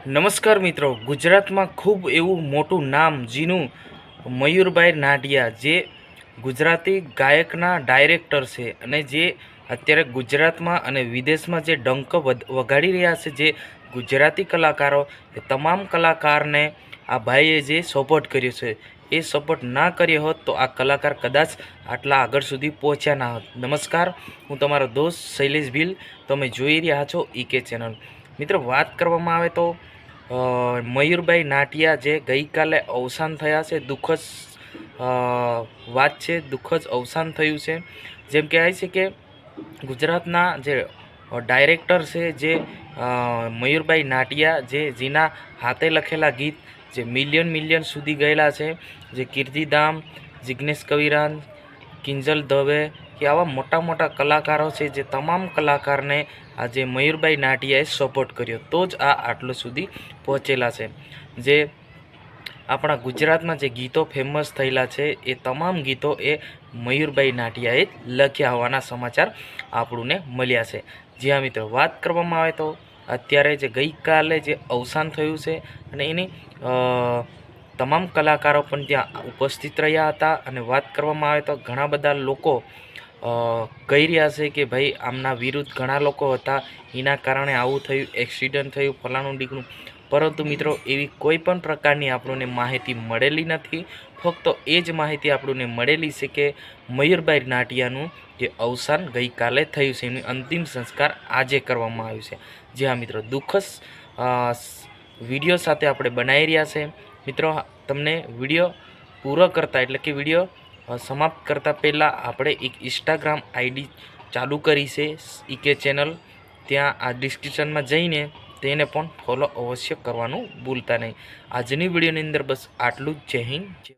નમસ્કાર મિત્રો, ગુજરાતમાં ખૂબ એવું મોટું નામ જેનું મયુરભાઈ નાટિયા, જે ગુજરાતી ગાયકના ડાયરેક્ટર છે અને જે અત્યારે ગુજરાતમાં અને વિદેશમાં જે ડંક વગાડી રહ્યા છે, જે ગુજરાતી કલાકારો, એ તમામ કલાકારને આ ભાઈએ જે સપોર્ટ કર્યો છે, એ સપોર્ટ ના કર્યો હોત તો આ કલાકાર કદાચ આટલા આગળ સુધી પહોંચ્યા ના હોત. નમસ્કાર, હું તમારો દોસ્ત શૈલેષ ભીલ. તમે જોઈ રહ્યા છો ઈકે ચેનલ. મિત્રો, વાત કરવામાં આવે તો મયુરભાઈ નાટિયા જે ગઈકાલે અવસાન થયા છે, દુઃખદ વાત છે, દુઃખદ અવસાન થયું છે. જેમ કહેવાય છે કે ગુજરાતના જે ડાયરેક્ટર છે, જે મયુરભાઈ નાટિયા, જેના હાથે લખેલા ગીત જે મિલિયન સુધી ગયેલા છે, જે કીર્તિદામ, જિગ્નેશ કવિરાજ, કિંજલ દવે, કે આવા મોટા મોટા કલાકારો છે, જે તમામ કલાકારને આજે મયુરભાઈ નાટિયાએ સપોર્ટ કર્યો, તો જ આ આટલું સુધી પહોંચેલા છે. જે આપણા ગુજરાતમાં જે ગીતો ફેમસ થયેલા છે, એ તમામ ગીતો એ મયુરભાઈ નાટિયાએ લખ્યા હોવાના સમાચાર આપણને મળ્યા છે. જ્યાં મિત્રો, વાત કરવામાં આવે તો અત્યારે જે ગઈકાલે જે અવસાન થયું છે, અને એની તમામ કલાકારો પણ ત્યાં ઉપસ્થિત રહ્યા હતા. અને વાત કરવામાં આવે તો ઘણા બધા લોકો કહી રહ્યા છે કે ભાઈ, આમના વિરુદ્ધ ઘણા લોકો હતા, એના કારણે આવું થયું, એક્સિડન્ટ થયું, ફલાણું ઢીકણું. પરંતુ મિત્રો, એવી કોઈ પણ પ્રકારની આપણને માહિતી મળેલી નથી. ફક્ત એ જ માહિતી આપણને મળેલી છે કે મયુરભાઈ નાટિયાનું જે અવસાન ગઈકાલે થયું છે, એનું અંતિમ સંસ્કાર આજે કરવામાં આવ્યું છે. જી હા મિત્રો, દુઃખદ વિડીયો સાથે આપણે બનાવી રહ્યા છે. મિત્રો, તમને વિડીયો પૂરો કરતાં, એટલે કે વિડીયો સમાપ્ત કરતાં પહેલાં આપણે એક ઇન્સ્ટાગ્રામ આઈડી ચાલુ કરી છે, ઈકે ચેનલ. ત્યાં આ ડિસ્ક્રિપ્શનમાં જઈને તેને પણ ફોલો અવશ્ય કરવાનું ભૂલતા નહીં. આજની વિડીયોની અંદર બસ આટલું જ. જય હિન્દ.